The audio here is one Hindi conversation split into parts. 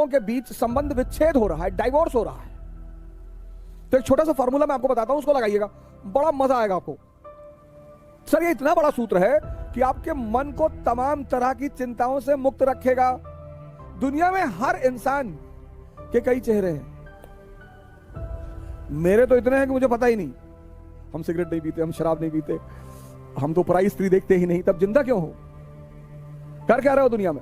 के बीच संबंध विच्छेद हो रहा है, डाइवोर्स हो रहा है, तो एक छोटा सा फॉर्मूला मैं आपको बताता हूं, उसको लगाइएगा, बड़ा मजा आएगा आपको। सर ये इतना बड़ा सूत्र है कि आपके मन को तमाम तरह की चिंताओं से मुक्त रखेगा। दुनिया में हर इंसान के कई चेहरे हैं। मेरे तो इतने हैं कि मुझे पता ही नहीं। हम सिगरेट नहीं पीते, हम शराब नहीं पीते, हम तो पराई स्त्री देखते ही नहीं, तब जिंदा क्यों हो? कर क्या रहे हो दुनिया में?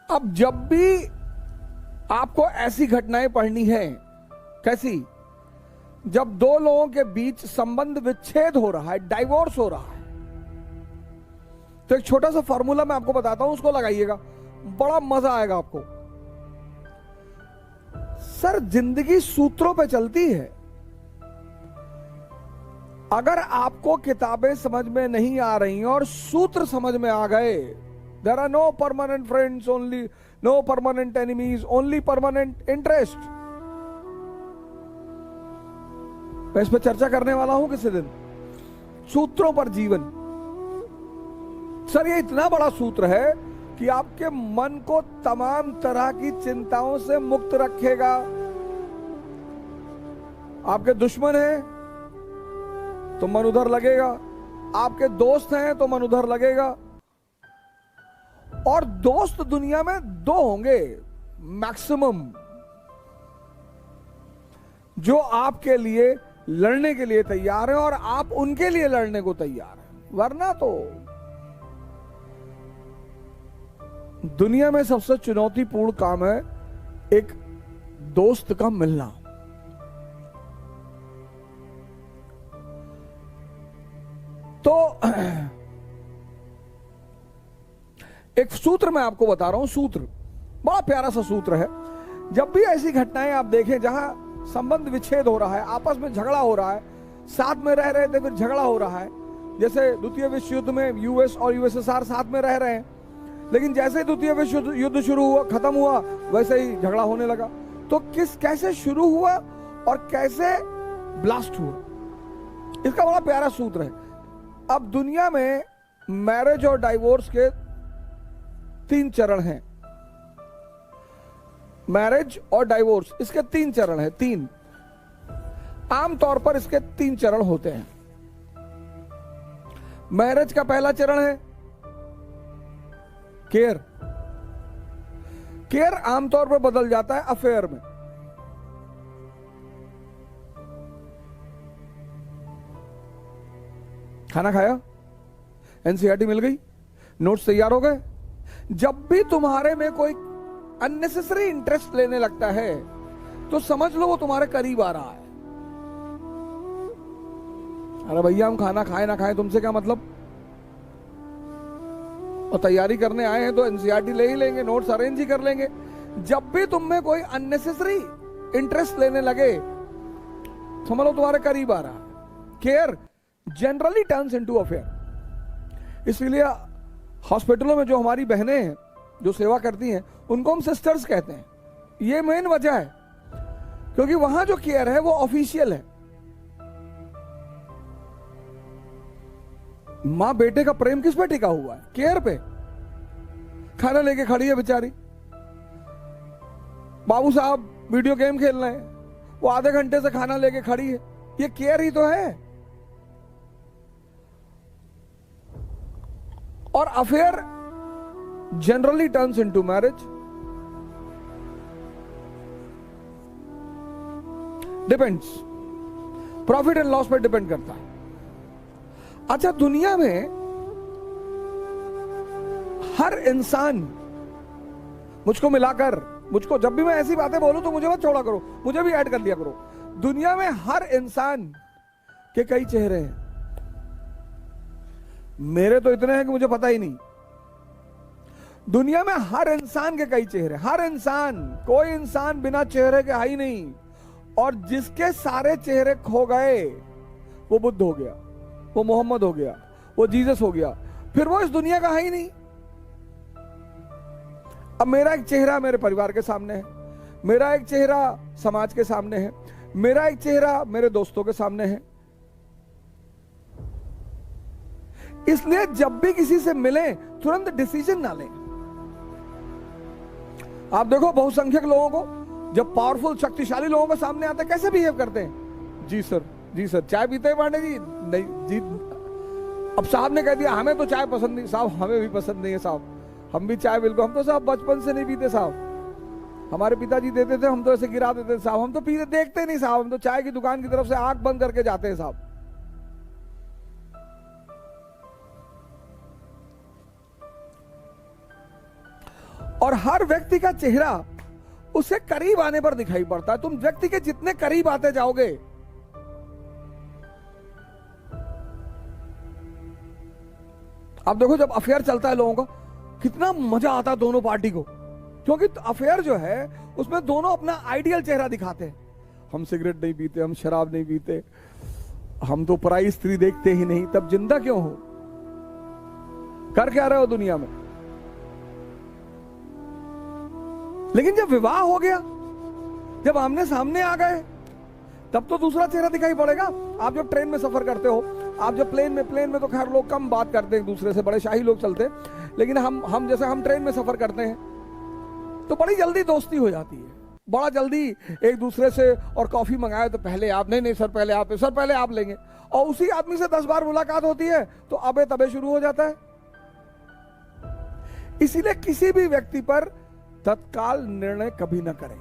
अब जब भी आपको ऐसी घटनाएं पढ़नी है, कैसी? जब दो लोगों के बीच संबंध विच्छेद हो रहा है, डाइवोर्स हो रहा है, तो एक छोटा सा फॉर्मूला मैं आपको बताता हूं, उसको लगाइएगा, बड़ा मजा आएगा आपको। सर जिंदगी सूत्रों पे चलती है। अगर आपको किताबें समझ में नहीं आ रही और सूत्र समझ में आ गए, there are no permanent friends, only no permanent enemies, only permanent interest. मैं इस पर चर्चा करने वाला हूं किसी दिन, सूत्रों पर जीवन। सर ये इतना बड़ा सूत्र है कि आपके मन को तमाम तरह की चिंताओं से मुक्त रखेगा। आपके दुश्मन हैं तो मन उधर लगेगा, आपके दोस्त हैं तो मन उधर लगेगा। और दोस्त दुनिया में दो होंगे मैक्सिमम, जो आपके लिए लड़ने के लिए तैयार हैं और आप उनके लिए लड़ने को तैयार हैं। वरना तो दुनिया में सबसे चुनौतीपूर्ण काम है एक दोस्त का मिलना। तो एक सूत्र मैं आपको बता रहा हूं, सूत्र बड़ा प्यारा सा सूत्र है। जब भी ऐसी घटनाएं आप देखें जहां संबंध विच्छेद हो रहा है, आपस में झगड़ा हो रहा है, साथ में रह रहे थे फिर झगड़ा हो रहा है, जैसे द्वितीय विश्व युद्ध में यूएस और यूएसएसआर साथ में रह रहे हैं, लेकिन जैसे द्वितीय विश्व युद्ध शुरू हुआ, खत्म हुआ, वैसे ही झगड़ा होने लगा। तो कैसे शुरू हुआ और कैसे ब्लास्ट हुआ, इसका बड़ा प्यारा सूत्र है। अब दुनिया में मैरिज और डाइवोर्स के 3 चरण हैं। मैरिज और डाइवोर्स, इसके 3 चरण हैं। 3 आमतौर पर इसके 3 चरण होते हैं। मैरिज का पहला चरण है केयर। केयर आमतौर पर बदल जाता है अफेयर में। खाना खाया, एनसीईआरटी मिल गई, नोट्स तैयार हो गए। जब भी तुम्हारे में कोई अननेसेसरी इंटरेस्ट लेने लगता है तो समझ लो वो तुम्हारे करीब आ रहा है। अरे भैया हम खाना खाए ना खाए तुमसे क्या मतलब, और तैयारी करने आए हैं तो एनसीईआरटी ले ही लेंगे, नोट्स अरेंज ही कर लेंगे। जब भी तुम में कोई अननेसेसरी इंटरेस्ट लेने लगे समझ लो तुम्हारे करीब आ रहा है। Care generally turns into affair. इसलिए हॉस्पिटलों में जो हमारी बहनें हैं जो सेवा करती हैं उनको हम सिस्टर्स कहते हैं। ये मेन वजह है क्योंकि वहां जो केयर है वो ऑफिशियल है। मां बेटे का प्रेम किस पे टिका हुआ है? केयर पे। खाना लेके खड़ी है बेचारी, बाबू साहब वीडियो गेम खेल रहे हैं, वो आधे घंटे से खाना लेके खड़ी है, ये केयर ही तो है। और affair generally turns into marriage. Depends, profit and loss पर डिपेंड करता है। अच्छा, दुनिया में हर इंसान, मुझको मिलाकर, मुझको जब भी मैं ऐसी बातें बोलूं तो मुझे मत छोड़ा करो, मुझे भी ऐड कर लिया करो। दुनिया में हर इंसान के कई चेहरे हैं। मेरे तो इतने हैं कि मुझे पता ही नहीं। दुनिया में हर इंसान के कई चेहरे, हर इंसान, कोई इंसान बिना चेहरे के है ही नहीं। और जिसके सारे चेहरे खो गए वो बुद्ध हो गया, वो मोहम्मद हो गया, वो जीसस हो गया, फिर वो इस दुनिया का है ही नहीं। अब मेरा एक चेहरा मेरे परिवार के सामने है, मेरा एक चेहरा समाज के सामने है, मेरा एक चेहरा मेरे दोस्तों के सामने है, इसलिए जब भी किसी से मिले तुरंत डिसीजन ना लें। आप देखो बहुसंख्यक लोगों को, जब पावरफुल शक्तिशाली लोगों के सामने आते हैं कैसे बिहेव करते हैं। जी सर, जी सर, चाय पीते हैं पांडे जी? नहीं जी। अब साहब ने कह दिया हमें तो चाय पसंद नहीं। साहब हमें भी पसंद नहीं है साहब, हम भी चाय बिल्कुल, हम तो साहब बचपन से नहीं पीते साहब, हमारे पिताजी देते थे, हम तो ऐसे गिरा देते थे साहब, हम तो पीते देखते नहीं साहब, हम तो चाय की दुकान की तरफ से आंख बंद करके जाते हैं साहब। और हर व्यक्ति का चेहरा उसे करीब आने पर दिखाई पड़ता है। तुम व्यक्ति के जितने करीब आते जाओगे, आप देखो जब अफेयर चलता है लोगों का, कितना मजा आता है दोनों पार्टी को, क्योंकि अफेयर जो है उसमें दोनों अपना आइडियल चेहरा दिखाते हैं। हम सिगरेट नहीं पीते, हम शराब नहीं पीते, हम तो पराई स्त्री देखते ही नहीं, तब जिंदा क्यों हो, कर क्या रहे हो दुनिया में। लेकिन जब विवाह हो गया, जब आमने सामने आ गए, तब तो दूसरा चेहरा दिखाई पड़ेगा। आप जब ट्रेन में सफर करते हो, आप जब प्लेन में तो खैर लोग कम बात करते हैं एक दूसरे से, बड़े शाही लोग चलते हैं, लेकिन हम जैसे हम ट्रेन में सफर करते हैं तो बड़ी जल्दी दोस्ती हो जाती है, बड़ा जल्दी एक दूसरे से। और कॉफी मंगाए तो पहले आप, नहीं सर पहले आप, सर पहले आप लेंगे, और उसी आदमी से 10 बार मुलाकात होती है तो अबे तबे शुरू हो जाता है। इसीलिए किसी भी व्यक्ति पर तत्काल निर्णय कभी ना करें,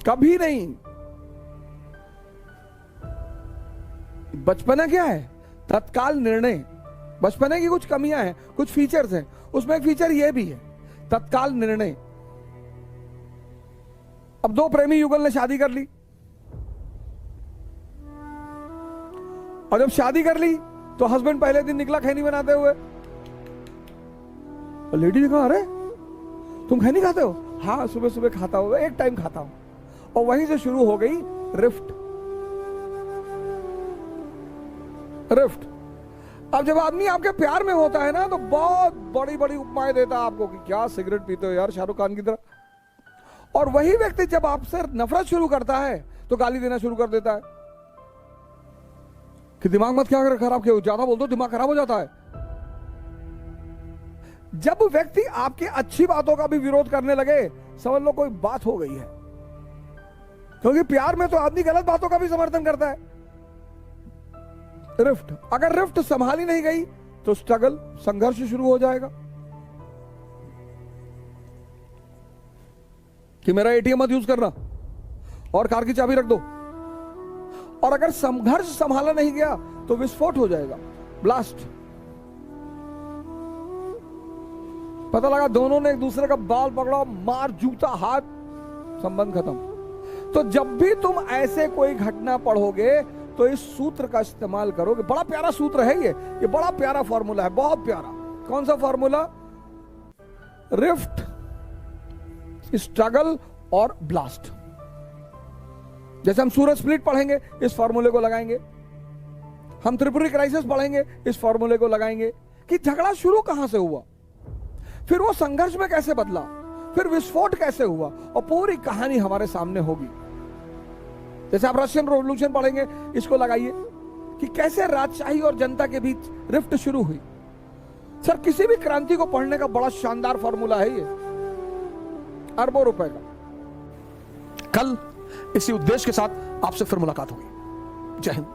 कभी नहीं। बचपना क्या है? तत्काल निर्णय। बचपने की कुछ कमियां हैं, कुछ फीचर्स हैं, उसमें एक फीचर यह भी है, तत्काल निर्णय। अब दो प्रेमी युगल ने शादी कर ली, और जब शादी कर ली तो हस्बैंड पहले दिन निकला खैनी बनाते हुए, और लेडी ने कहा अरे तुम खैनी खाते हो? हाँ सुबह सुबह खाता हूं, एक टाइम खाता हूं। और वहीं से शुरू हो गई रिफ्ट। अब जब आदमी आपके प्यार में होता है ना, तो बहुत बड़ी बड़ी उपमाएं देता है आपको कि क्या सिगरेट पीते हो यार शाहरुख खान की तरह। और वही व्यक्ति जब आपसे नफरत शुरू करता है तो गाली देना शुरू कर देता है कि दिमाग मत क्या खराब किया, ज्यादा बोल दो दिमाग खराब हो जाता है। जब व्यक्ति आपकी अच्छी बातों का भी विरोध करने लगे, समझ लो कोई बात हो गई है, क्योंकि प्यार में तो आदमी गलत बातों का भी समर्थन करता है। रिफ्ट, अगर रिफ्ट संभाली नहीं गई तो स्ट्रगल, संघर्ष शुरू हो जाएगा कि मेरा एटीएम मत यूज करना और कार की चाबी रख दो। और अगर संघर्ष संभाला नहीं गया तो विस्फोट हो जाएगा, ब्लास्ट। पता लगा दोनों ने एक दूसरे का बाल पकड़ा, मार, जूता, हाथ, संबंध खत्म। तो जब भी तुम ऐसे कोई घटना पढ़ोगे तो इस सूत्र का इस्तेमाल करोगे। बड़ा प्यारा सूत्र है ये बड़ा प्यारा फॉर्मूला है, बहुत प्यारा। कौन सा फॉर्मूला? रिफ्ट, स्ट्रगल और ब्लास्ट। जैसे हम सूरज स्प्लिट पढ़ेंगे, इस फॉर्मूले को लगाएंगे। हम त्रिपुरी क्राइसिस पढ़ेंगे, इस फॉर्मूले को लगाएंगे कि झगड़ा शुरू कहां से हुआ, फिर वो संघर्ष में कैसे बदला, फिर विस्फोट कैसे हुआ, और पूरी कहानी हमारे सामने होगी। जैसे आप रशियन रेवोल्यूशन पढ़ेंगे, इसको लगाइए कि कैसे राजशाही और जनता के बीच रिफ्ट शुरू हुई। सर किसी भी क्रांति को पढ़ने का बड़ा शानदार फॉर्मूला है ये, अरबों रुपए का। कल इसी उद्देश्य के साथ आपसे फिर मुलाकात होगी। जय हिंद।